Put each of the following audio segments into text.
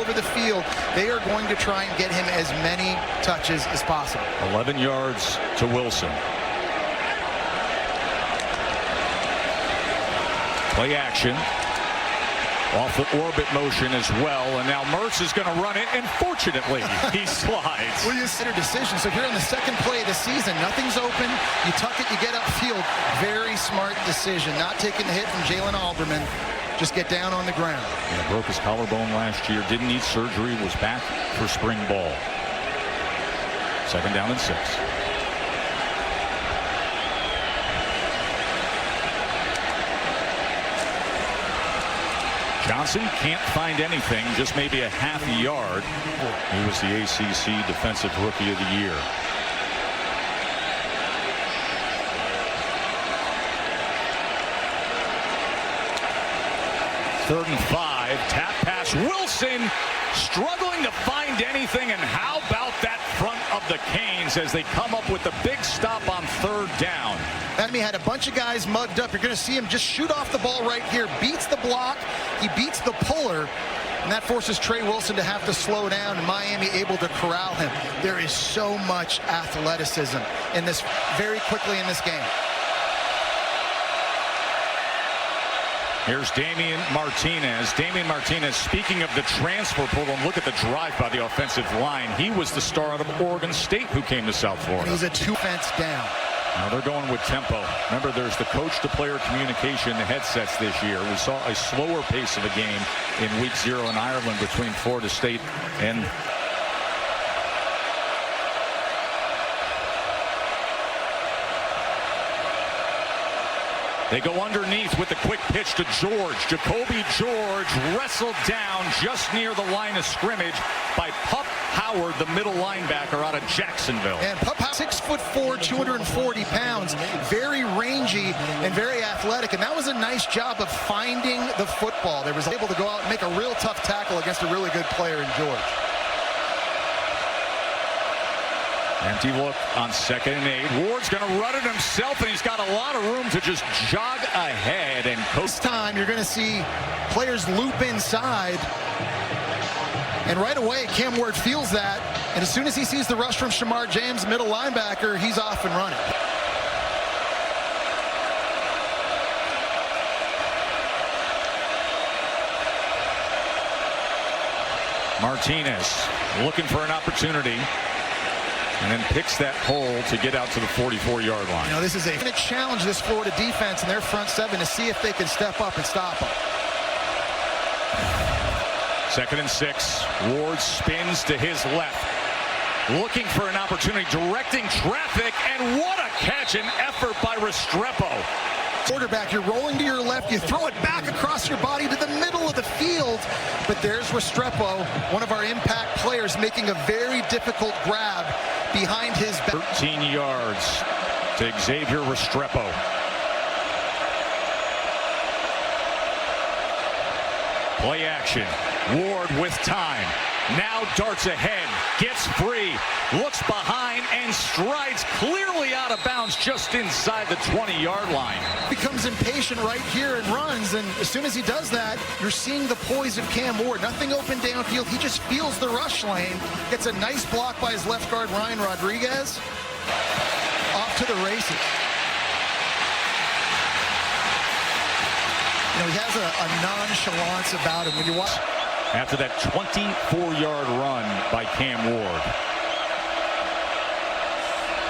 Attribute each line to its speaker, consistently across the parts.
Speaker 1: over the field, they are going to try and get him as many touches as possible.
Speaker 2: 11 yards to Wilson. Play action. Off the orbit motion as well, and now Mertz is going to run it, and fortunately, he slides.
Speaker 1: Well, you consider decision. So here on the second play of the season, nothing's open. You tuck it, you get upfield. Very smart decision. Not taking the hit from Jalen Alderman. Just get down on the ground.
Speaker 2: Yeah, broke his collarbone last year. Didn't need surgery. Was back for spring ball. 2nd down and 6. Johnson can't find anything, just maybe a half a yard. He was the ACC Defensive Rookie of the Year. Third and 5, tap pass. Wilson struggling to find anything, and how about that front of the Canes as they come up with the big stop on 3rd down.
Speaker 1: Miami had a bunch of guys mugged up. You're going to see him just shoot off the ball right here. Beats the block. He beats the puller. And that forces Trey Wilson to have to slow down, and Miami able to corral him. There is so much athleticism in this very quickly in this game.
Speaker 2: Here's Damian Martinez. Damian Martinez, speaking of the transfer portal, look at the drive by the offensive line. He was the star out of Oregon State who came to South Florida.
Speaker 1: He's a 2-fence down.
Speaker 2: Now they're going with tempo. Remember, there's the coach-to-player communication in the headsets this year. We saw a slower pace of a game in Week 0 in Ireland between Florida State and they go underneath with the quick pitch to George. Jacoby George wrestled down just near the line of scrimmage by Pup Howard, the middle linebacker out of Jacksonville.
Speaker 1: And Pup Howard, 6'4", 240 pounds, very rangy and very athletic. And that was a nice job of finding the football. They was able to go out and make a real tough tackle against a really good player in George.
Speaker 2: Empty look on 2nd and 8. Ward's going to run it himself, and he's got a lot of room to just jog ahead. And
Speaker 1: this time you're going to see players loop inside. And right away, Cam Ward feels that. And as soon as he sees the rush from Shamar James, middle linebacker, he's off and running.
Speaker 2: Martinez looking for an opportunity, and then picks that hole to get out to the 44-yard line.
Speaker 1: You know, this is a challenge, this Florida defense and their front 7, to see if they can step up and stop them.
Speaker 2: 2nd and 6. Ward spins to his left, looking for an opportunity, directing traffic, and what a catch and effort by Restrepo.
Speaker 1: Quarterback, you're rolling to your left, you throw it back across your body to the middle of the field, but there's Restrepo, one of our impact players, making a very difficult grab behind his back.
Speaker 2: 13 yards to Xavier Restrepo. Play action. Ward with time. Now darts ahead. Gets free. Looks behind and strides clearly out of bounds just inside the 20-yard line.
Speaker 1: Becomes impatient right here and runs, and as soon as he does that, you're seeing the poise of Cam Ward. Nothing open downfield. He just feels the rush lane. Gets a nice block by his left guard, Ryan Rodriguez. Off to the races. You know, he has a nonchalance about him when you watch.
Speaker 2: After that 24-yard run by Cam Ward.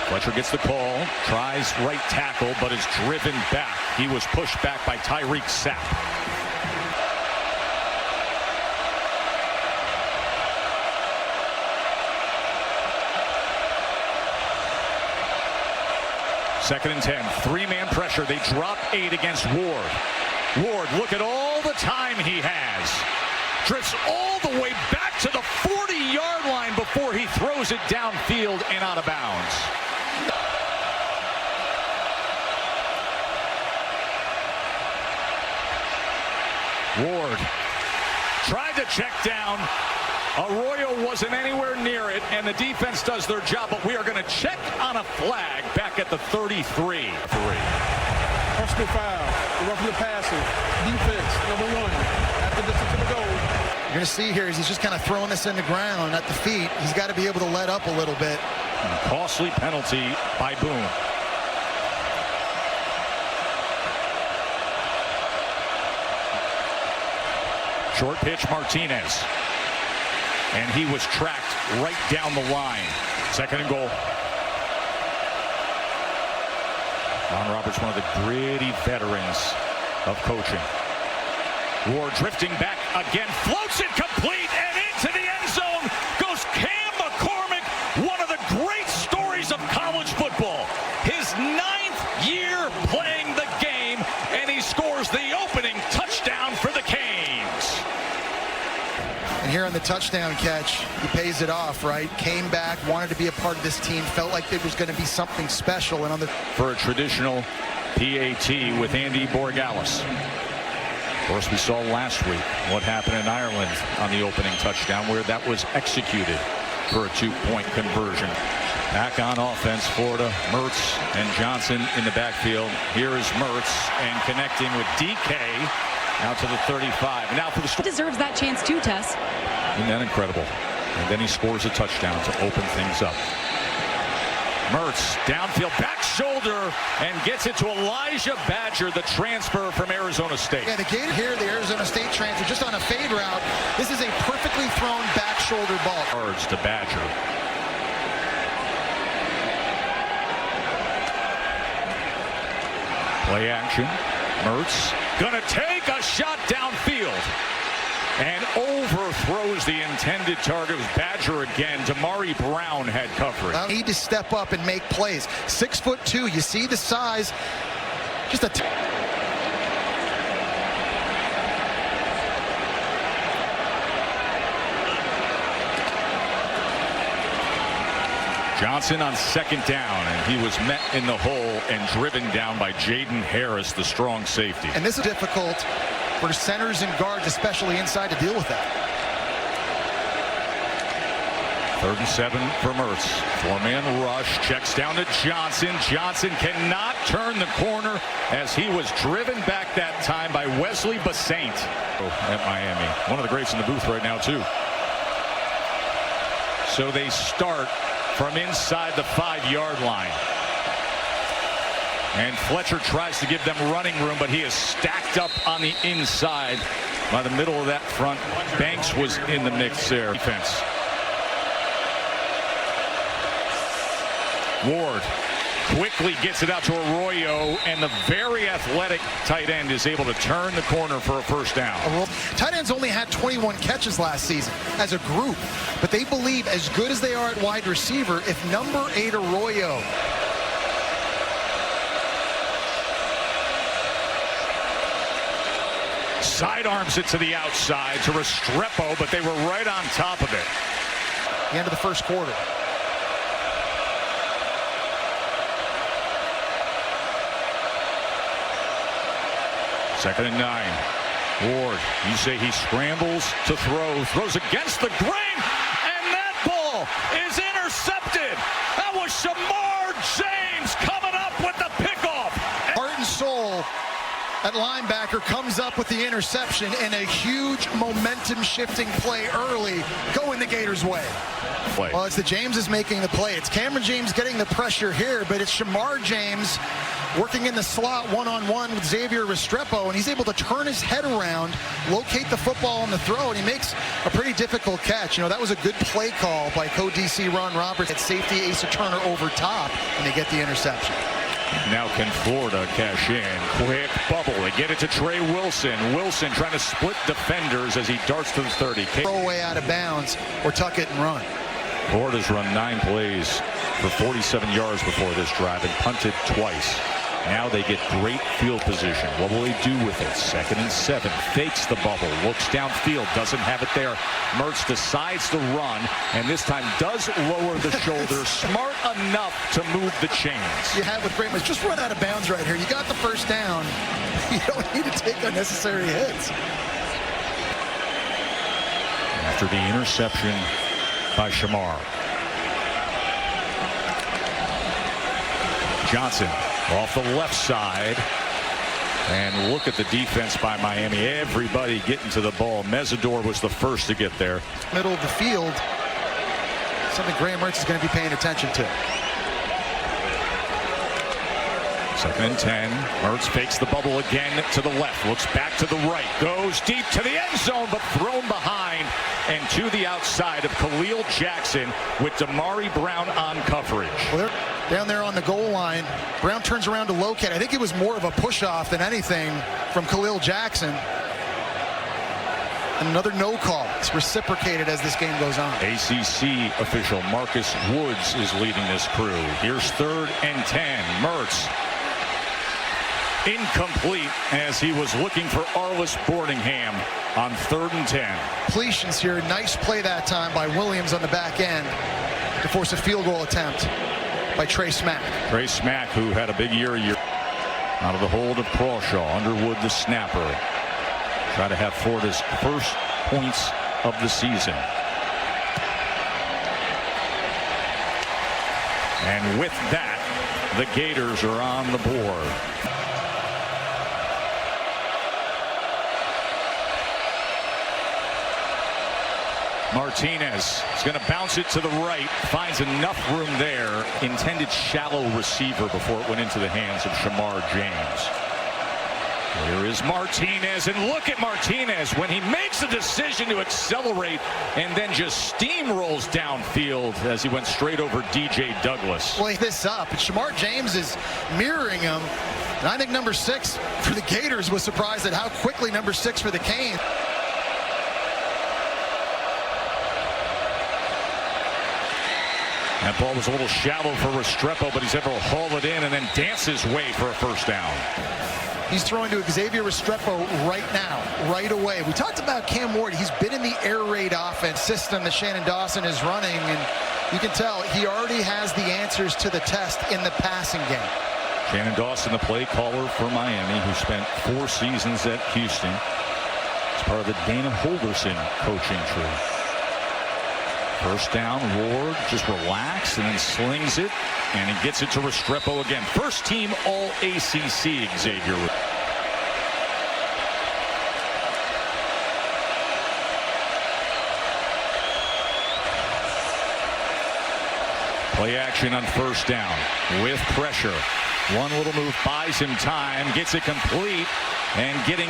Speaker 2: Fletcher gets the call, tries right tackle, but is driven back. He was pushed back by Tyreek Sapp. Second and 10, 3-man pressure. They drop 8 against Ward. Ward, look at all the time he has. Drifts all the way back to the 40-yard line before he throws it downfield and out of bounds. Ward tried to check down. Arroyo wasn't anywhere near it, and the defense does their job, but we are going to check on a flag back at the 33.
Speaker 3: Personal foul, roughing the passer, defense, number 1, at the distance of the goal.
Speaker 1: You're going to see here is he's just kind of throwing this in the ground at the feet. He's got to be able to let up a little bit.
Speaker 2: And a costly penalty by Boone. Short pitch, Martinez. And he was tracked right down the line. Second and goal. Ron Roberts, one of the gritty veterans of coaching. Ward drifting back again, floats it complete, and into the end zone goes Cam McCormick, one of the great stories of college football. His 9th year playing the game, and he scores the opening touchdown for the Canes.
Speaker 1: And here on the touchdown catch, he pays it off, right? Came back, wanted to be a part of this team, felt like it was going to be something special. And on the
Speaker 2: for a traditional PAT with Andy Borgalis. Of course, we saw last week what happened in Ireland on the opening touchdown, where that was executed for a 2-point conversion. Back on offense, Florida, Mertz and Johnson in the backfield. Here is Mertz and connecting with DK out to the 35. Now for the
Speaker 3: deserves that chance too, Tess.
Speaker 2: Isn't that incredible? And then he scores a touchdown to open things up. Mertz downfield, back shoulder, and gets it to Elijah Badger, the transfer from Arizona State.
Speaker 1: Yeah, the Gator here, the Arizona State transfer, just on a fade route. This is a perfectly thrown back shoulder ball.
Speaker 2: Yards to Badger. Play action. Mertz gonna take a shot downfield and overthrows the intended target. It was Badger again. Damari Brown had coverage.
Speaker 1: Need to step up and make plays. 6'2". You see the size. Just a
Speaker 2: Johnson on second down, and he was met in the hole and driven down by Jaden Harris, the strong safety.
Speaker 1: And this is difficult for centers and guards, especially inside, to deal with that.
Speaker 2: 3rd and 7 for Mertz. 4-man rush, checks down to Johnson. Johnson cannot turn the corner as he was driven back that time by Wesley Basaint at Miami. One of the greats in the booth right now, too. So they start from inside the 5-yard line. And Fletcher tries to give them running room, but he is stacked up on the inside by the middle of that front. Banks was in the mix there. Defense. Ward quickly gets it out to Arroyo, and the very athletic tight end is able to turn the corner for a first down.
Speaker 1: Tight ends only had 21 catches last season as a group, but they believe as good as they are at wide receiver, if number 8 Arroyo
Speaker 2: sidearms it to the outside to Restrepo, but they were right on top of it.
Speaker 1: The end of the first quarter.
Speaker 2: Second and 9. Ward, you say he scrambles to throw, throws against the grain, and that ball is intercepted. That was Shamar James coming up with the pickoff.
Speaker 1: Heart and soul at linebacker comes up with the interception, and a huge momentum shifting play early going the Gators' way. Well, it's the James making the play. It's Cameron James getting the pressure here, but it's Shamar James working in the slot one-on-one with Xavier Restrepo, and he's able to turn his head around, locate the football on the throw, and he makes a pretty difficult catch. You know, that was a good play call by co-DC Ron Roberts at safety Asa Turner over top, and they get the interception.
Speaker 2: Now can Florida cash in? Quick bubble. They get it to Trey Wilson. Wilson trying to split defenders as he darts to the 30.
Speaker 1: Throw away out of bounds or tuck it and run.
Speaker 2: Florida's run 9 plays for 47 yards before this drive and punted twice. Now they get great field position. What will they do with it? 2nd and 7. Fakes the bubble. Looks downfield. Doesn't have it there. Mertz decides to run, and this time does lower the shoulder. Smart enough to move the chains.
Speaker 1: You have with Braymus. Just run out of bounds right here. You got the first down. You don't need to take unnecessary hits.
Speaker 2: After the interception by Shamar. Johnson off the left side. And look at the defense by Miami. Everybody getting to the ball. Mesidor was the first to get there.
Speaker 1: Middle of the field. Something Graham Mertz is going to be paying attention to.
Speaker 2: 2nd and 10. Mertz fakes the bubble again to the left. Looks back to the right. Goes deep to the end zone, but thrown behind and to the outside of Khalil Jackson with Damari Brown on coverage.
Speaker 1: Well, they're down there on the goal line. Brown turns around to locate. I think it was more of a push-off than anything from Khalil Jackson. Another no call. It's reciprocated as this game goes on.
Speaker 2: ACC official Marcus Woods is leading this crew. Here's 3rd and 10. Mertz. Incomplete as he was looking for Arliss Boardingham on 3rd and 10.
Speaker 1: Completions here. Nice play that time by Williams on the back end to force a field goal attempt by Trey Smack.
Speaker 2: Trey Smack, who had a big year out of the hold of Crawshaw. Underwood, the snapper. Try to have Florida's first points of the season. And with that, the Gators are on the board. Martinez is going to bounce it to the right. Finds enough room there. Intended shallow receiver before it went into the hands of Shamar James. Here is Martinez, and look at Martinez when he makes a decision to accelerate and then just steamrolls downfield as he went straight over DJ Douglas.
Speaker 1: Play this up, and Shamar James is mirroring him. And I think number 6 for the Gators was surprised at how quickly number 6 for the Canes.
Speaker 2: That ball was a little shallow for Restrepo, but he's able to haul it in and then dance his way for a first down.
Speaker 1: He's throwing to Xavier Restrepo right now, right away. We talked about Cam Ward. He's been in the air raid offense system that Shannon Dawson is running, and you can tell he already has the answers to the test in the passing game.
Speaker 2: Shannon Dawson, the play caller for Miami, who spent 4 seasons at Houston. It's part of the Dana Holgerson coaching tree. First down, Ward just relaxed and then slings it, and he gets it to Restrepo again. First team All-ACC, Xavier. Play action on first down with pressure. One little move buys him time, gets it complete, and getting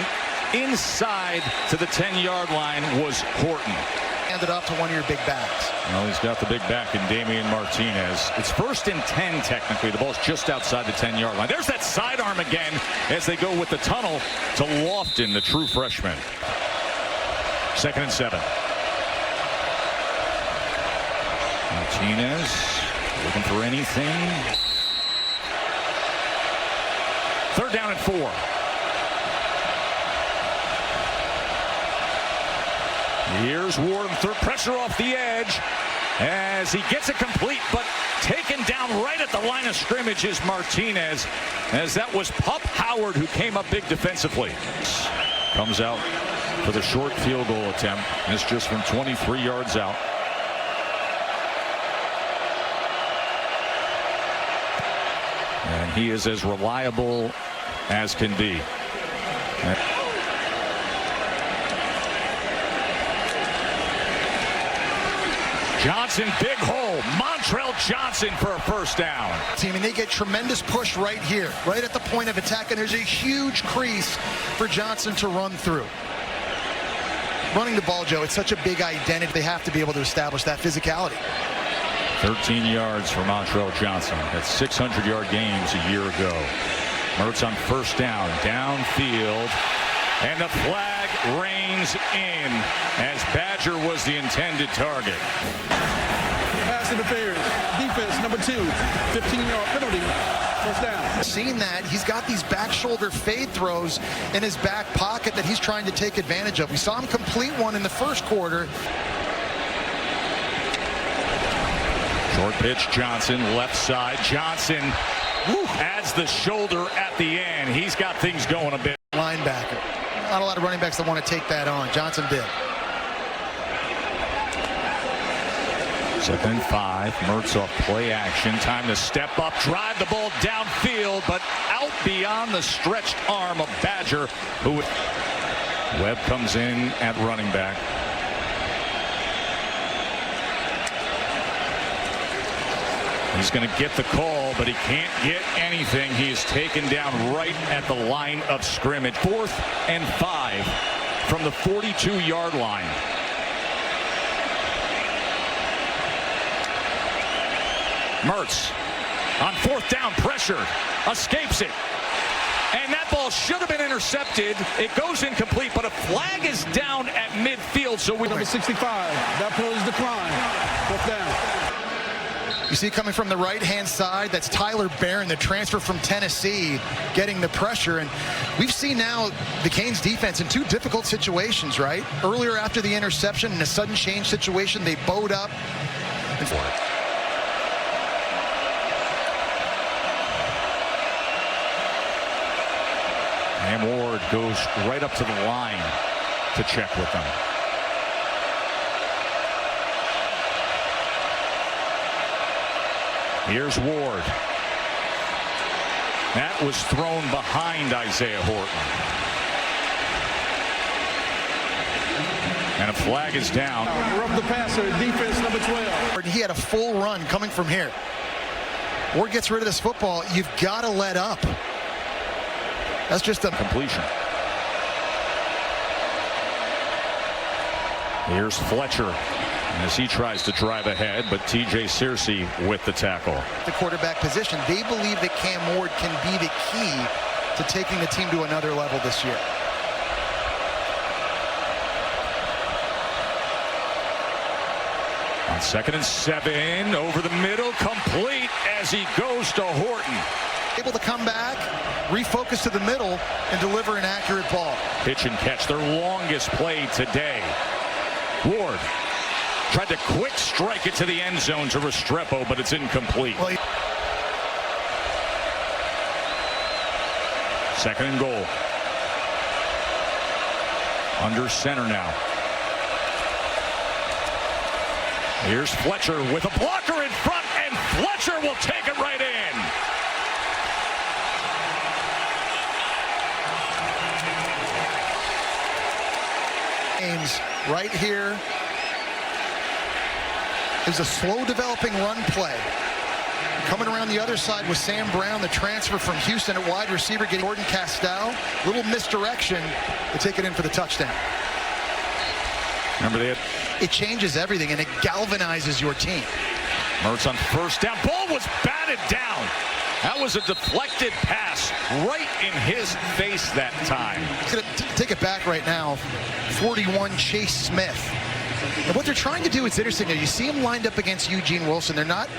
Speaker 2: inside to the 10-yard line was Horton.
Speaker 1: Handed off to one of your big backs.
Speaker 2: Well, he's got the big back in Damian Martinez. It's 1st and 10 technically. The ball's just outside the 10-yard line. There's that sidearm again as they go with the tunnel to Lofton, the true freshman. 2nd and 7. Martinez looking for anything. 3rd down and 4. Here's Ward, third pressure off the edge as he gets it complete, but taken down right at the line of scrimmage is Martinez, as that was Pup Howard who came up big defensively. Comes out for the short field goal attempt. This just from 23 yards out. And he is as reliable as can be. Johnson, big hole. Montrell Johnson for a first down.
Speaker 1: Team, and they get tremendous push right here, right at the point of attack, and there's a huge crease for Johnson to run through. Running the ball, Joe, it's such a big identity. They have to be able to establish that physicality.
Speaker 2: 13 yards for Montrell Johnson. That's 600-yard games a year ago. Mertz on first down, downfield, and the flag reigns in as Badger was the intended target.
Speaker 3: Pass interference, defense number 2, 15-yard penalty, first down.
Speaker 1: Seeing that, he's got these back shoulder fade throws in his back pocket that he's trying to take advantage of. We saw him complete one in the first quarter.
Speaker 2: Short pitch, Johnson, left side. Johnson adds the shoulder at the end. He's got things going a bit.
Speaker 1: Linebacker. Not a lot of running backs that want to take that on. Johnson did.
Speaker 2: Second and 5. Mertz off play action. Time to step up, drive the ball downfield, but out beyond the stretched arm of Badger, who Webb comes in at running back. He's going to get the call, but he can't get anything. He is taken down right at the line of scrimmage. 4th and 5 from the 42-yard line. Mertz on 4th down, pressured, escapes it. And that ball should have been intercepted. It goes incomplete, but a flag is down at midfield. So
Speaker 3: Number 65, that penalty is declined. 4th down.
Speaker 1: You see coming from the right-hand side, that's Tyler Barron, the transfer from Tennessee, getting the pressure. And we've seen now the Canes defense in 2 difficult situations, right? Earlier after the interception, in a sudden change situation, they bowed up.
Speaker 2: And Ward goes right up to the line to check with them. Here's Ward. That was thrown behind Isaiah Horton. And a flag is down.
Speaker 3: Rough the passer, defense number 12.
Speaker 1: He had a full run coming from here. Ward gets rid of this football. You've got to let up. That's just a
Speaker 2: completion. Here's Fletcher as he tries to drive ahead, but TJ Searcy with the tackle.
Speaker 1: The quarterback position. They believe that Cam Ward can be the key to taking the team to another level this year.
Speaker 2: On 2nd and 7, over the middle, complete as he goes to Horton.
Speaker 1: Able to come back, refocus to the middle, and deliver an accurate ball.
Speaker 2: Pitch and catch, their longest play today. Ward tried to quick strike it to the end zone to Restrepo, but it's incomplete.
Speaker 1: Well,
Speaker 2: 2nd and goal. Under center now. Here's Fletcher with a blocker in front, and Fletcher will take it right in.
Speaker 1: Right here is a slow developing run play. Coming around the other side with Sam Brown, the transfer from Houston at wide receiver, getting Gordon Castell. Little misdirection to take it in for the touchdown.
Speaker 2: Remember that?
Speaker 1: It changes everything and it galvanizes your team.
Speaker 2: Mertz on 1st down. Ball was batted down. That was a deflected pass right in his face that time.
Speaker 1: He's going to take it back right now. 41, Chase Smith. And what they're trying to do is interesting. You see him lined up against Eugene Wilson. They're not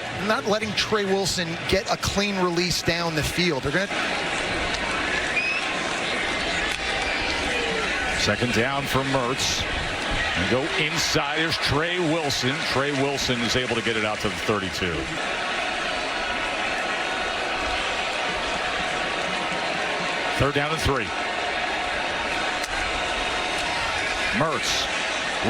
Speaker 1: letting Trey Wilson get a clean release down the field. They're going to...
Speaker 2: 2nd down for Mertz. And go inside. There's Trey Wilson. Trey Wilson is able to get it out to the 32. Third down and 3. Mertz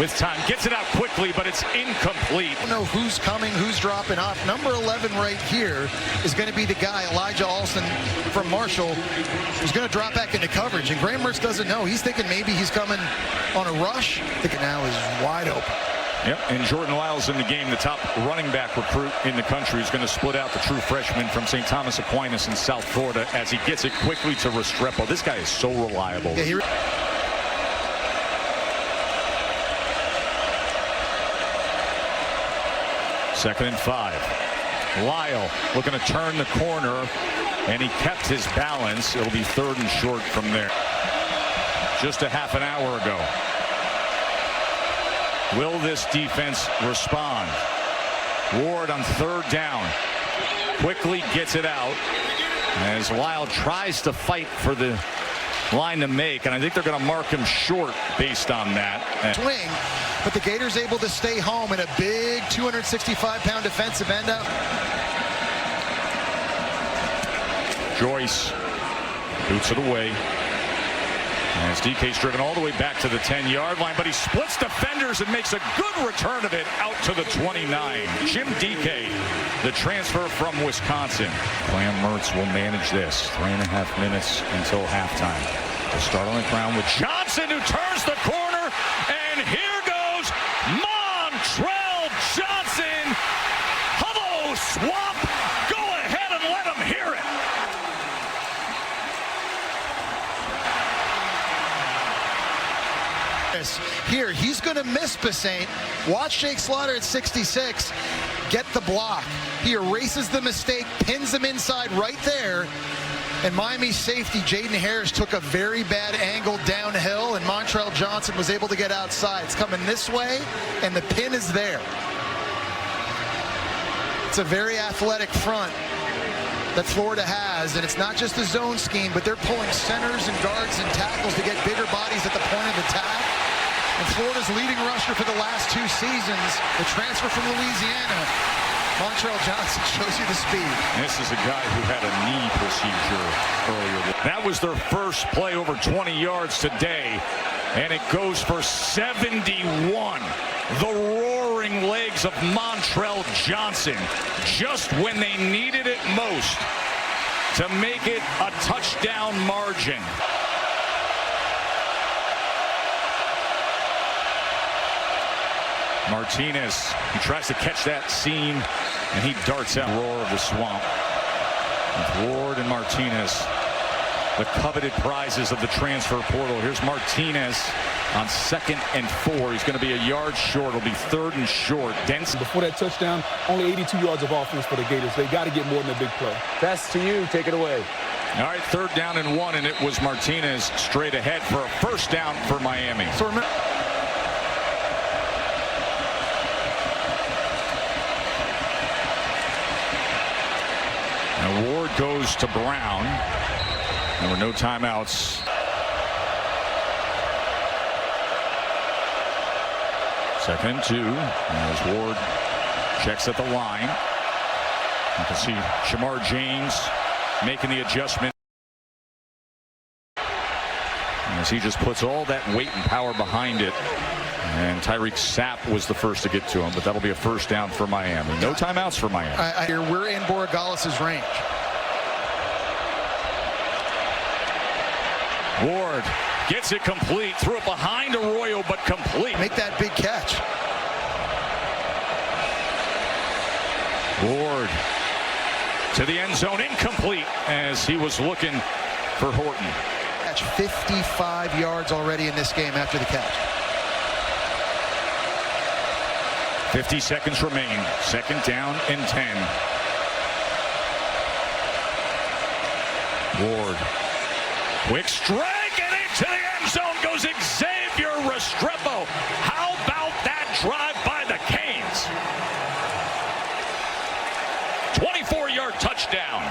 Speaker 2: with time gets it out quickly, but it's incomplete.
Speaker 1: I don't know who's coming, who's dropping off. Number 11 right here is going to be the guy, Elijah Alston from Marshall, who's going to drop back into coverage. And Graham Mertz doesn't know. He's thinking maybe he's coming on a rush. Thinking now is wide open.
Speaker 2: Yep, and Jordan Lyles in the game, the top running back recruit in the country, is going to split out the true freshman from St. Thomas Aquinas in South Florida as he gets it quickly to Restrepo. This guy is so reliable.
Speaker 1: Yeah,
Speaker 2: Second and 5. Lyle looking to turn the corner, and he kept his balance. It'll be 3rd and short from there. Just a half an hour ago. Will this defense respond? Ward on 3rd down. Quickly gets it out as Lyle tries to fight for the line to make, and I think they're going to mark him short based on that.
Speaker 1: Swing, but the Gators able to stay home in a big 265-pound defensive end up.
Speaker 2: Joyce boots it away. As DK's driven all the way back to the 10-yard line, but he splits defenders and makes a good return of it out to the 29. Jim DK, the transfer from Wisconsin. Graham Mertz will manage this. 3.5 minutes until halftime. We'll start on the ground with Johnson, who turns the corner, and here goes Montrell Johnson. Hello, Swamp. Go ahead and let him hear it.
Speaker 1: Here, he's going to miss Bassane. Watch Jake Slaughter at 66 get the block. He erases the mistake, pins him inside right there. And Miami safety Jaden Harris took a very bad angle downhill, and Montrell Johnson was able to get outside. It's coming this way, and the pin is there. It's a very athletic front that Florida has, and it's not just the zone scheme, but they're pulling centers and guards and tackles to get bigger bodies at the point of attack. And Florida's leading rusher for the last 2 seasons, the transfer from Louisiana, Montrell Johnson, shows you the speed.
Speaker 2: This is a guy who had a knee procedure earlier. That was their first play over 20 yards today, and it goes for 71. The roaring legs of Montrell Johnson, just when they needed it most to make it a touchdown margin. Martinez, he tries to catch that seam, and he darts out. Roar of the swamp. With Ward and Martinez, the coveted prizes of the transfer portal. Here's Martinez on 2nd and 4. He's going to be a yard short. It'll be 3rd and short. Denson.
Speaker 3: Before that touchdown, only 82 yards of offense for the Gators. They got to get more than a big play.
Speaker 4: Best to you. Take it away.
Speaker 2: All right, 3rd down and 1, and it was Martinez straight ahead for a 1st down for Miami.
Speaker 1: So remember,
Speaker 2: and Ward goes to Brown. There were no timeouts. Second and 2. As Ward checks at the line. You can see Shamar James making the adjustment. As he just puts all that weight and power behind it. And Tyreek Sapp was the first to get to him, but that'll be a 1st down for Miami. No timeouts for Miami.
Speaker 1: I hear we're in Borregales' range.
Speaker 2: Ward gets it complete, threw it behind Arroyo, but complete.
Speaker 1: Make that big catch.
Speaker 2: Ward to the end zone, incomplete, as he was looking for Horton.
Speaker 1: Catch 55 yards already in this game after the catch.
Speaker 2: 50 seconds remain. 2nd down and 10. Ward. Quick strike, and into the end zone goes Xavier Restrepo. How about that drive by the Canes? 24-yard touchdown.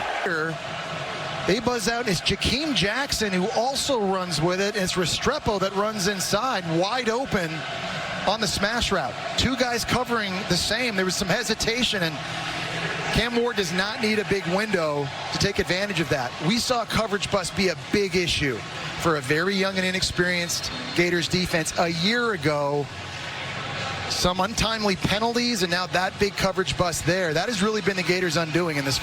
Speaker 1: They buzz out. It's Jakeem Jackson who also runs with it. It's Restrepo that runs inside, wide open on the smash route. 2 guys covering the same. There was some hesitation, and Cam Ward does not need a big window to take advantage of that. We saw coverage bust be a big issue for a very young and inexperienced Gators defense a year ago. Some untimely penalties, and now that big coverage bust there. That has really been the Gators' undoing in this.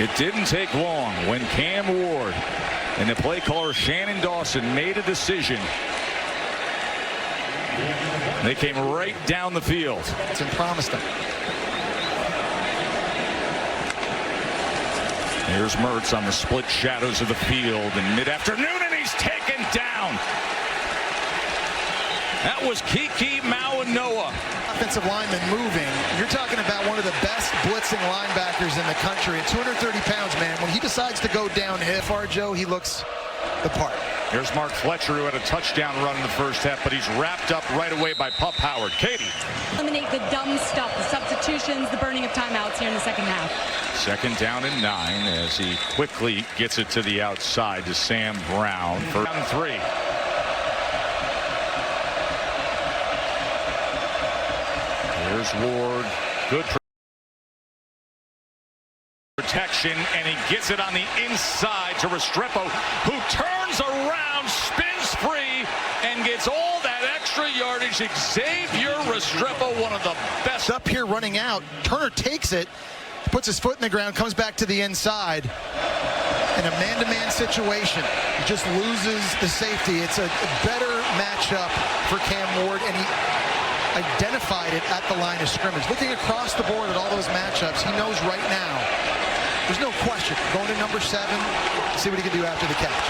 Speaker 2: It didn't take long when Cam Ward and the play caller Shannon Dawson made a decision. They came right down the field.
Speaker 1: It's promised them.
Speaker 2: Here's Mertz on the split shadows of the field in mid-afternoon, and he's taken down. That was Kiki Mauanoa.
Speaker 1: Offensive lineman moving. You're talking about one of the best blitzing linebackers in the country. At 230 pounds, man, when he decides to go downhill, Joe, he looks the part.
Speaker 2: Here's Mark Fletcher, who had a touchdown run in the 1st half, but he's wrapped up right away by Pup Howard. Katie.
Speaker 5: Eliminate the dumb stuff, the substitutions, the burning of timeouts here in the 2nd half.
Speaker 2: 2nd down and 9 as he quickly gets it to the outside to Sam Brown for 3. Here's Ward. Good. Protection, and he gets it on the inside to Restrepo, who turns around, spins free, and gets all that extra yardage. Xavier Restrepo, one of the best.
Speaker 1: Up here running out. Turner takes it, puts his foot in the ground, comes back to the inside. In a man-to-man situation, he just loses the safety. It's a better matchup for Cam Ward, and he identified it at the line of scrimmage. Looking across the board at all those matchups, he knows right now, there's no question, going to number 7, see what he can do after the catch.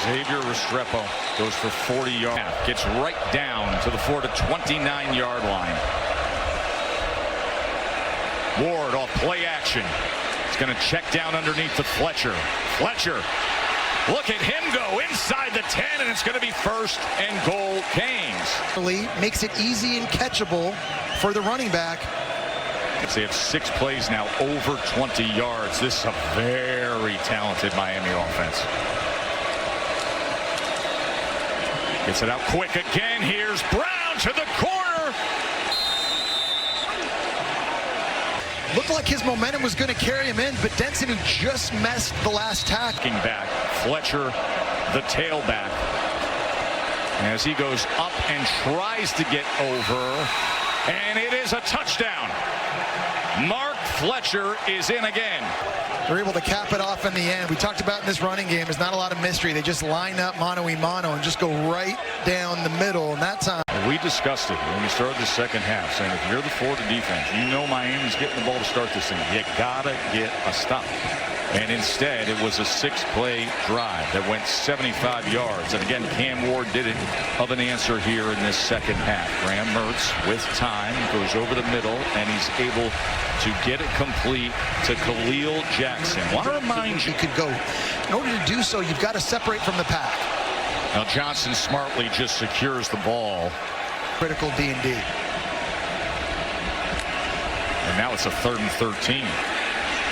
Speaker 2: Xavier Restrepo goes for 40 yards, gets right down to the 4 to 29-yard line. Ward off play action. He's going to check down underneath to Fletcher. Fletcher, look at him go inside the 10, and it's going to be 1st and goal, Canes.
Speaker 1: Makes it easy and catchable for the running back.
Speaker 2: They have 6 plays now over 20 yards. This is a very talented Miami offense. Gets it out quick again. Here's Brown to the corner.
Speaker 1: Looked like his momentum was going to carry him in, but Denson, who just messed the last tackle.
Speaker 2: Back. Fletcher, the tailback. As he goes up and tries to get over, and it is a touchdown. Mark Fletcher is in again.
Speaker 1: They're able to cap it off in the end. We talked about in this running game, there's not a lot of mystery. They just line up mano-a-mano and just go right down the middle. And that time,
Speaker 2: we discussed it when we started the second half, saying if you're the Florida defense, you know Miami's getting the ball to start this thing. You gotta get a stop. And instead, it was a 6-play drive that went 75 yards. And again, Cam Ward did it of an answer here in this second half. Graham Mertz, with time, goes over the middle, and he's able to get it complete to Khalil Jackson. Want to remind you,
Speaker 1: could go. In order to do so, you've got to separate from the pack.
Speaker 2: Now Johnson smartly just secures the ball.
Speaker 1: Critical D&D.
Speaker 2: And now it's a 3rd and 13.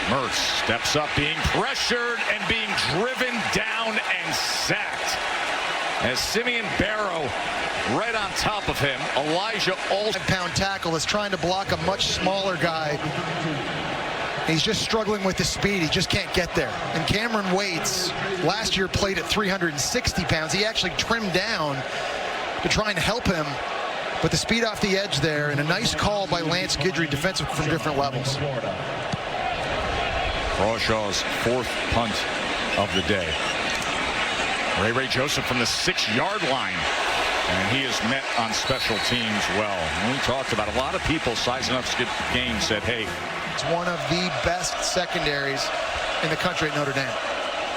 Speaker 2: Mertz steps up, being pressured and being driven down and sacked. As Simeon Barrow right on top of him, Elijah Olsen.
Speaker 1: 5-pound tackle is trying to block a much smaller guy. He's just struggling with the speed. He just can't get there. And Cameron Waits last year played at 360 pounds. He actually trimmed down to try and help him. But the speed off the edge there, and a nice call by Lance Guidry, defensive from different levels.
Speaker 2: Crawshaw's 4th punt of the day. Ray Joseph from the 6-yard line. And he is met on special teams well. And we talked about a lot of people sizing up Skip game said, hey.
Speaker 1: It's one of the best secondaries in the country at Notre Dame.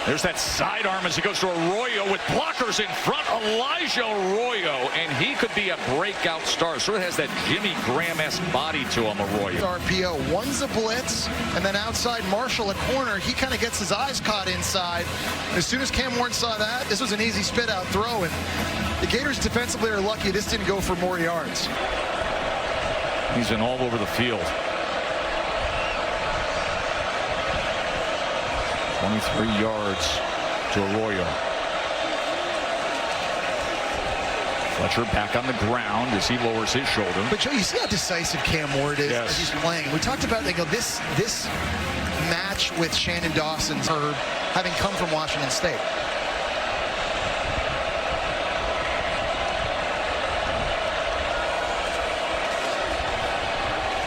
Speaker 2: There's that sidearm as he goes to Arroyo with blockers in front. Elijah Arroyo, and he could be a breakout star. Sort of has that Jimmy Graham-esque body to him, Arroyo.
Speaker 1: RPO, one's a blitz, and then outside Marshall a corner. He kind of gets his eyes caught inside. As soon as Cam Ward saw that, this was an easy spit-out throw, and the Gators defensively are lucky this didn't go for more yards.
Speaker 2: He's been all over the field. 23 yards to Arroyo. Fletcher back on the ground as he lowers his shoulder.
Speaker 1: But Joe, you see how decisive Cam Ward is as he's playing. We talked about this match with Shannon Dawson, for having come from Washington State.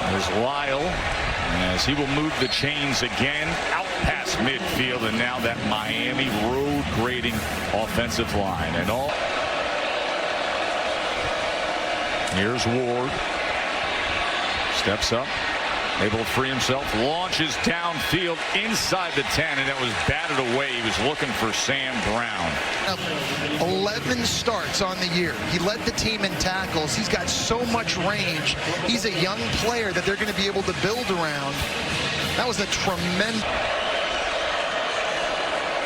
Speaker 2: There's Lyle as he will move the chains again out past midfield, and now that Miami road grading offensive line. And all. Here's Ward. Steps up. Able to free himself. Launches downfield inside the 10, and it was batted away. He was looking for Sam Brown.
Speaker 1: 11 starts on the year. He led the team in tackles. He's got so much range. He's a young player that they're going to be able to build around. That was a tremendous.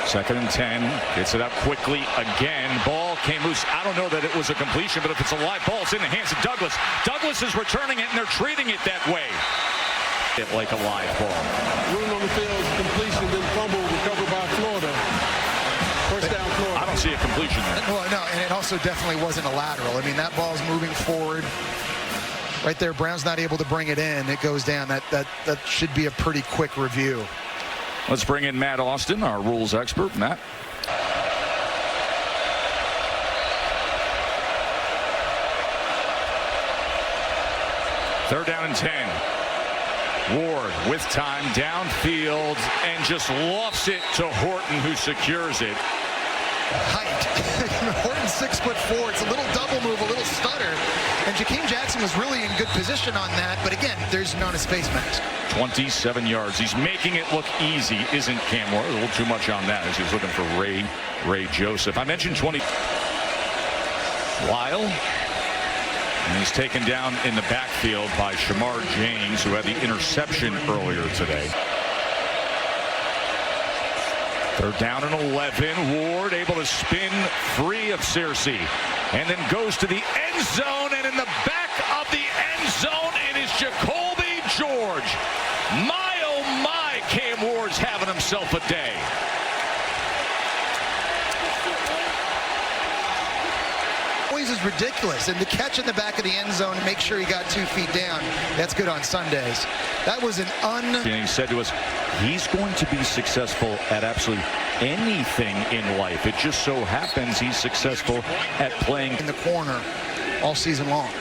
Speaker 2: 2nd and 10. Gets it up quickly again. Ball came loose. I don't know that it was a completion, but if it's a live ball, it's in the hands of Douglas. Douglas is returning it, and they're treating it that way. It like a live ball.
Speaker 3: Rule on the field, completion, then fumble, recovered by Florida. First down, Florida.
Speaker 2: I don't see a completion there.
Speaker 1: Well, no, and it also definitely wasn't a lateral. I mean, that ball's moving forward. Right there, Brown's not able to bring it in. It goes down. That should be a pretty quick review.
Speaker 2: Let's bring in Matt Austin, our rules expert. Matt. Third down and 10. Ward with time downfield and just lofts it to Horton, who secures it.
Speaker 1: Height. Horton's 6'4". It's a little double move, a little stutter. And Jakeem Jackson was really in good position on that. But again, there's not his face mask. 27
Speaker 2: yards. He's making it look easy, isn't Cam Ward? A little too much on that as he was looking for Ray Joseph. I mentioned 20. Lyle. And he's taken down in the backfield by Shamar James, who had the interception earlier today. Third down and 11. Ward able to spin free of Searcy. And then goes to the end zone. And in the back of the end zone, it is Jacoby George. My, oh my, Cam Ward's having himself a day.
Speaker 1: Is ridiculous, and the catch in the back of the end zone and make sure he got 2 feet down, that's good on Sundays. That was an
Speaker 2: And he said to us, he's going to be successful at absolutely anything in life. It just so happens he's successful at playing
Speaker 1: in the corner all season long.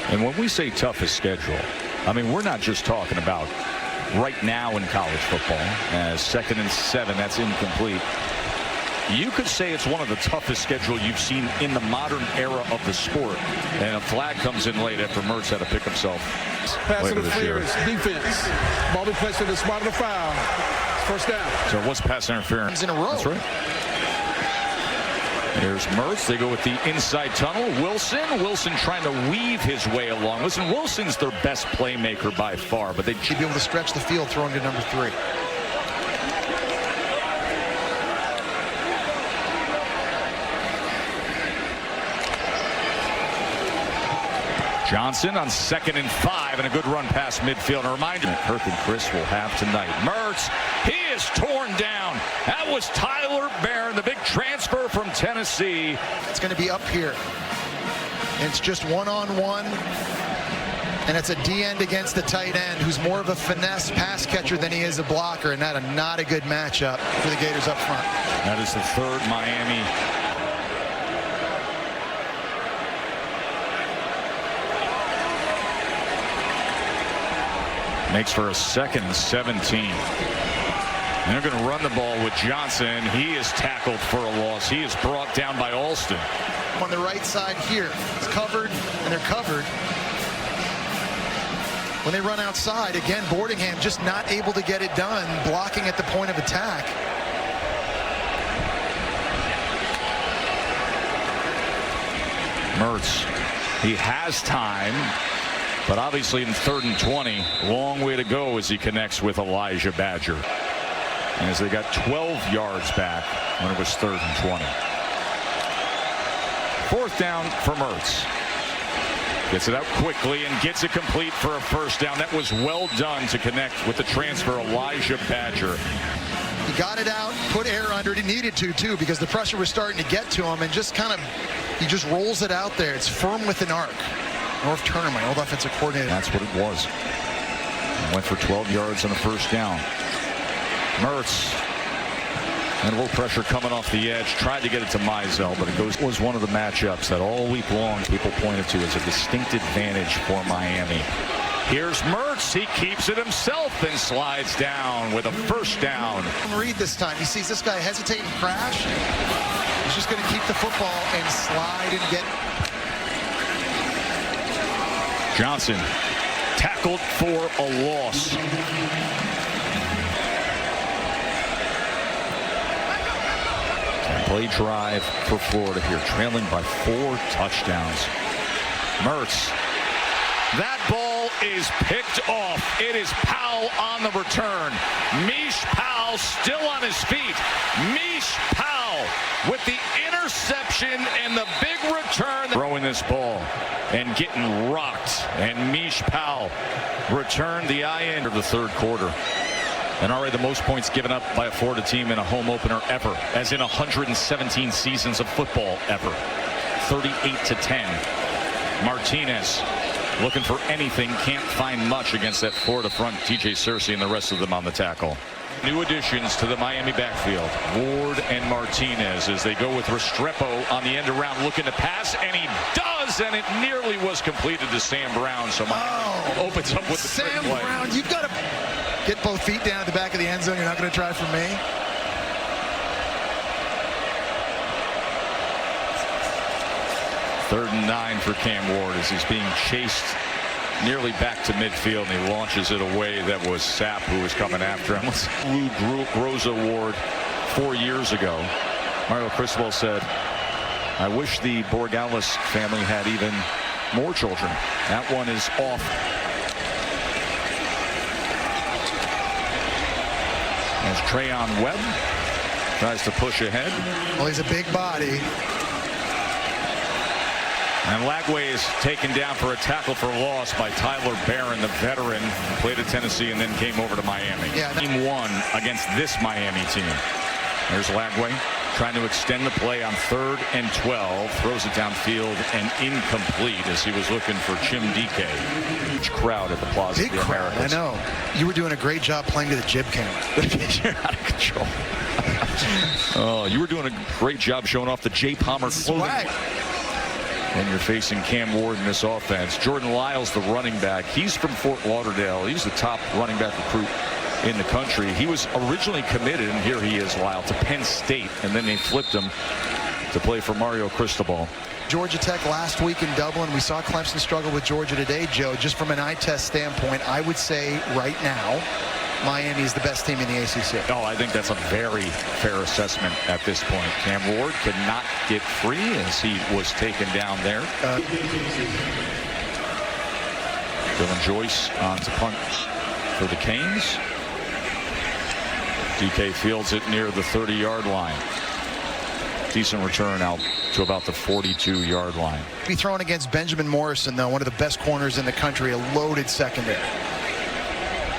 Speaker 2: And when we say toughest schedule, I mean, we're not just talking about right now in college football. As 2nd and 7, that's incomplete. You could say it's one of the toughest schedules you've seen in the modern era of the sport. And a flag comes in late after Mertz had to pick himself.
Speaker 3: Pass interference, defense. Ball be placed in the spot of the foul. First down.
Speaker 2: So what's pass interference?
Speaker 1: In a row.
Speaker 2: That's right. There's Mertz. They go with the inside tunnel. Wilson trying to weave his way along. Listen, Wilson's their best playmaker by far, but they
Speaker 1: should be able to stretch the field throwing to number 3.
Speaker 2: Johnson on 2nd and 5 and a good run past midfield. And a reminder that Kirk and Chris will have tonight. Mertz, he is torn down. That was Tyler Barron, the big transfer from Tennessee.
Speaker 1: It's going to be up here. And it's just one-on-one. And it's a D-end against the tight end, who's more of a finesse pass catcher than he is a blocker. And not a good matchup for the Gators up front.
Speaker 2: That is the 3rd Miami. Makes for a 2nd and 17. And they're going to run the ball with Johnson. He is tackled for a loss. He is brought down by Alston.
Speaker 1: On the right side here, it's covered, and they're covered. When they run outside, again, Boardingham just not able to get it done, blocking at the point of attack.
Speaker 2: Mertz, he has time. But obviously in 3rd and 20, long way to go as he connects with Elijah Badger. And as they got 12 yards back when it was 3rd and 20. 4th down for Mertz. Gets it out quickly and gets it complete for a first down. That was well done to connect with the transfer Elijah Badger.
Speaker 1: He got it out, put air under it. He needed to, too, because the pressure was starting to get to him. And just he just rolls it out there. It's firm with an arc. North Turner, my old offensive coordinator.
Speaker 2: That's what it was. Went for 12 yards on a first down. Mertz. And a little pressure coming off the edge. Tried to get it to Mizell, but it was one of the matchups that all week long people pointed to as a distinct advantage for Miami. Here's Mertz. He keeps it himself and slides down with a first down.
Speaker 1: Reed this time. He sees this guy hesitate and crash. He's just going to keep the football and slide and get...
Speaker 2: Johnson tackled for a loss. Play drive for Florida here, trailing by 4 touchdowns. Mertz. That ball is picked off. It is Powell on the return. Mish Powell still on his feet. Mish Powell with the interception and the big return. Throwing this ball and getting rocked. And Mish Powell returned the end of the 3rd quarter. And already the most points given up by a Florida team in a home opener ever, as in 117 seasons of football ever. 38-10. Martinez looking for anything, can't find much against that Florida front. TJ Searcy and the rest of them on the tackle. New additions to the Miami backfield, Ward and Martinez, as they go with Restrepo on the end around, looking to pass, and he does, and it nearly was completed to Sam Brown. So Miami opens up with the
Speaker 1: Sam
Speaker 2: trick play.
Speaker 1: Brown, you've got to get both feet down at the back of the end zone. You're not going to try for me.
Speaker 2: Third and 9 for Cam Ward as he's being chased nearly back to midfield, and he launches it away. That was Sapp who was coming after him. Lou Groza Award 4 years ago. Mario Cristobal said, I wish the Borgalis family had even more children. That one is off. As Trayon Webb tries to push ahead.
Speaker 1: Well, he's a big body.
Speaker 2: And Lagway is taken down for a tackle for loss by Tyler Barron, the veteran, who played at Tennessee and then came over to Miami.
Speaker 1: Yeah,
Speaker 2: Team 1 against this Miami team. There's Lagway trying to extend the play on 3rd and 12. Throws it downfield and incomplete as he was looking for Chim DK. Huge crowd at the Plaza
Speaker 1: Big
Speaker 2: of the
Speaker 1: crowd,
Speaker 2: Americas.
Speaker 1: I know. You were doing a great job playing to the jib camera.
Speaker 2: You're out of control. Oh, you were doing a great job showing off the J. Palmer clothing.
Speaker 1: Swag.
Speaker 2: And you're facing Cam Ward in this offense. Jordan Lyles, the running back. He's from Fort Lauderdale. He's the top running back recruit in the country. He was originally committed, and here he is, Lyle, to Penn State, and then they flipped him to play for Mario Cristobal.
Speaker 1: Georgia Tech last week in Dublin. We saw Clemson struggle with Georgia today, Joe. Just from an eye test standpoint, I would say right now, Miami is the best team in the ACC.
Speaker 2: Oh, I think that's a very fair assessment at this point. Cam Ward could not get free as he was taken down there. Dylan Joyce on to punt for the Canes. DK fields it near the 30-yard line. Decent return out to about the 42-yard line.
Speaker 1: Be thrown against Benjamin Morrison, though, one of the best corners in the country, a loaded secondary.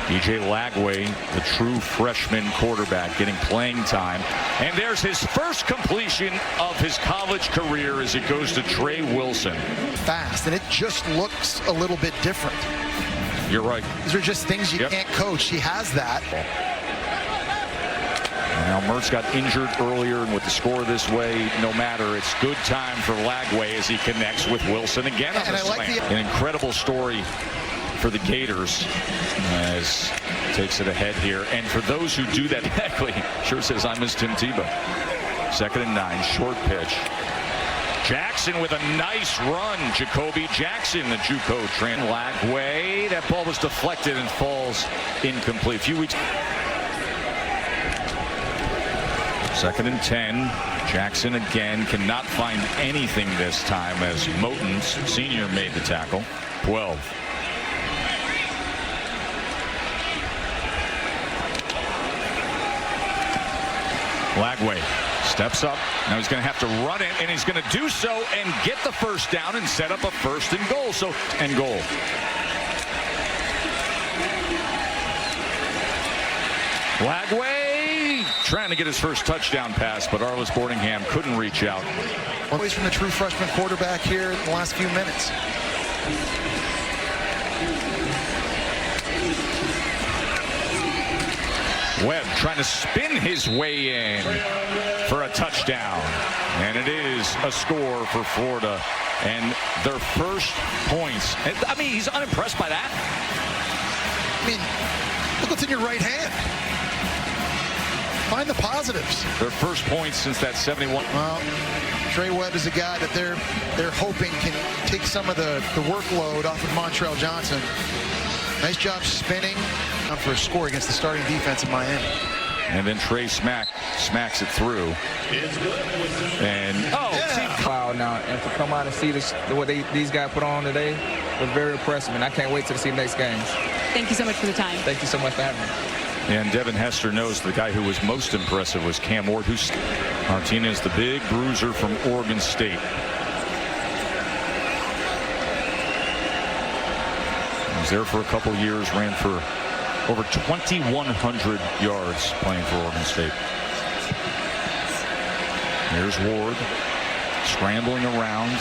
Speaker 2: DJ Lagway, the true freshman quarterback, getting playing time. And there's his first completion of his college career as it goes to Trey Wilson.
Speaker 1: Fast, and it just looks a little bit different.
Speaker 2: You're right.
Speaker 1: These are just things you can't coach. He has that.
Speaker 2: Now Mertz got injured earlier, and with the score this way, no matter, it's good time for Lagway as he connects with Wilson again on the slant. An incredible story for the Gators as takes it ahead here. And for those who do that, Beckley sure says I miss Tim Tebow. 2nd and 9, short pitch. Jackson with a nice run. Jacoby Jackson, the JUCO transfer. Lagway, that ball was deflected and falls incomplete. A few weeks. 2nd and 10. Jackson again cannot find anything this time as Motens, senior, made the tackle. 12. Lagway steps up. Now he's going to have to run it, and he's going to do so and get the first down and set up a 1st and goal. Goal. Lagway trying to get his first touchdown pass, but Arlis Boardingham couldn't reach out.
Speaker 1: Always from the true freshman quarterback here in the last few minutes.
Speaker 2: Webb trying to spin his way in for a touchdown. And it is a score for Florida. And their first points. I mean, he's unimpressed by that.
Speaker 1: I mean, look what's in your right hand. Find the positives.
Speaker 2: Their first points since that 71.
Speaker 1: Well, Trey Webb is a guy that they're hoping can take some of the workload off of Montrell Johnson. Nice job spinning for a score against the starting defense of Miami.
Speaker 2: And then Trey smacks it through. And
Speaker 4: Wow, now and to come out and see what these guys put on today was very impressive, and I can't wait to see the next games.
Speaker 5: Thank you so much for the time.
Speaker 4: Thank you so much for having me.
Speaker 2: And Devin Hester knows the guy who was most impressive was Cam Ward. Martinez, the big bruiser from Oregon State. He was there for a couple years, ran for over 2,100 yards playing for Oregon State. Here's Ward scrambling around.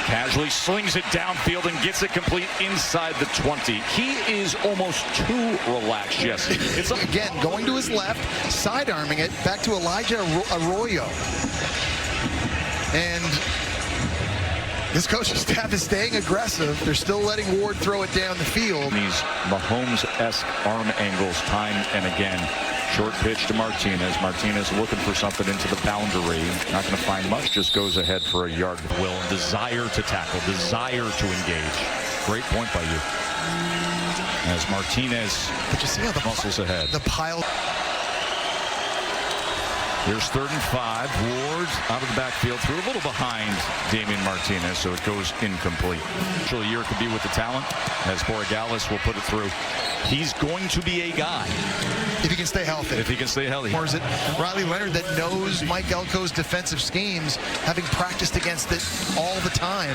Speaker 2: Casually slings it downfield and gets it complete inside the 20. He is almost too relaxed, Jesse. It's
Speaker 1: Again, going to his left, side-arming it back to Elijah Arroyo. And this coaching staff is staying aggressive. They're still letting Ward throw it down the field.
Speaker 2: these Mahomes-esque arm angles time and again. Short pitch to Martinez. Martinez looking for something into the boundary. Not going to find much. Just goes ahead for a yard. Will and desire to tackle. Desire to engage. Great point by you. As Martinez
Speaker 1: But you see how the
Speaker 2: muscles ahead.
Speaker 1: The pile.
Speaker 2: Here's 3rd and 5. Ward out of the backfield, threw a little behind Damian Martinez, so it goes incomplete. Actually, a year could be with the talent, as Borregales will put it through. He's going to be a guy.
Speaker 1: If he can stay healthy.
Speaker 2: If he can stay healthy.
Speaker 1: Or is it Riley Leonard that knows Mike Elko's defensive schemes, having practiced against it all the time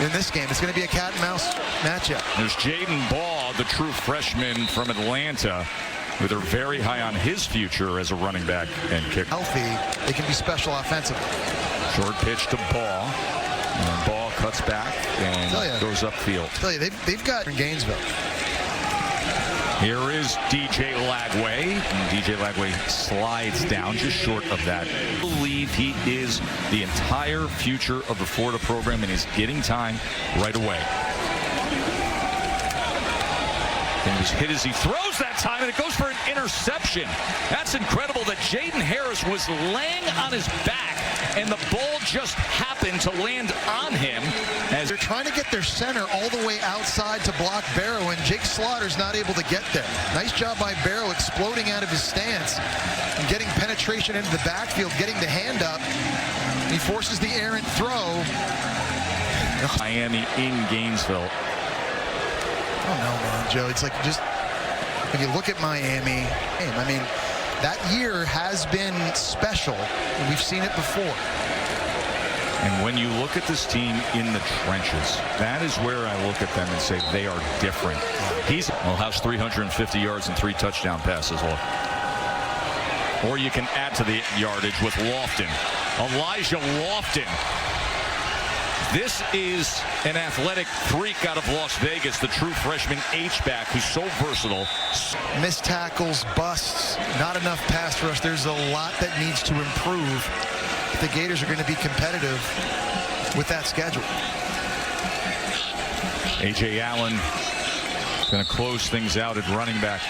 Speaker 1: in this game? It's going to be a cat and mouse matchup.
Speaker 2: There's Jaden Ball, the true freshman from Atlanta, who they're very high on his future as a running back and kicker.
Speaker 1: Healthy, they can be special offensively.
Speaker 2: Short pitch to Ball. And Ball cuts back and goes upfield.
Speaker 1: I tell you, they've got in Gainesville.
Speaker 2: Here is DJ Lagway. And DJ Lagway slides down just short of that. I believe he is the entire future of the Florida program and is getting time right away. And he's hit as he throws that time, and it goes for an interception. That's incredible that Jaden Harris was laying on his back, and the ball just happened to land on him. As
Speaker 1: They're trying to get their center all the way outside to block Barrow, and Jake Slaughter's not able to get there. Nice job by Barrow exploding out of his stance and getting penetration into the backfield, getting the hand up. He forces the errant throw.
Speaker 2: Miami in Gainesville.
Speaker 1: Oh, no, man, Joe. It's like just when you look at Miami, I mean, that year has been special, and we've seen it before.
Speaker 2: And when you look at this team in the trenches, that is where I look at them and say they are different. Well, has 350 yards and 3 touchdown passes. Or you can add to the yardage with Lofton. Elijah Lofton. This is an athletic freak out of Las Vegas, the true freshman H-back who's so versatile.
Speaker 1: Missed tackles, busts, not enough pass rush. There's a lot that needs to improve if the Gators are going to be competitive with that schedule.
Speaker 2: A.J. Allen going to close things out at running back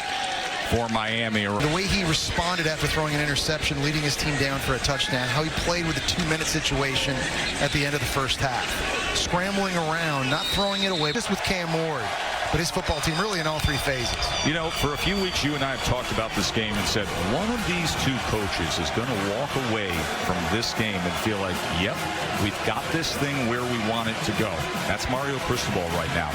Speaker 2: for Miami.
Speaker 1: The way he responded after throwing an interception, leading his team down for a touchdown, how he played with a 2-minute situation at the end of the first half. Scrambling around, not throwing it away. Just with Cam Ward, but his football team really in all 3 phases.
Speaker 2: You know, for a few weeks, you and I have talked about this game and said one of these 2 coaches is going to walk away from this game and feel like, yep, we've got this thing where we want it to go. That's Mario Cristobal right now.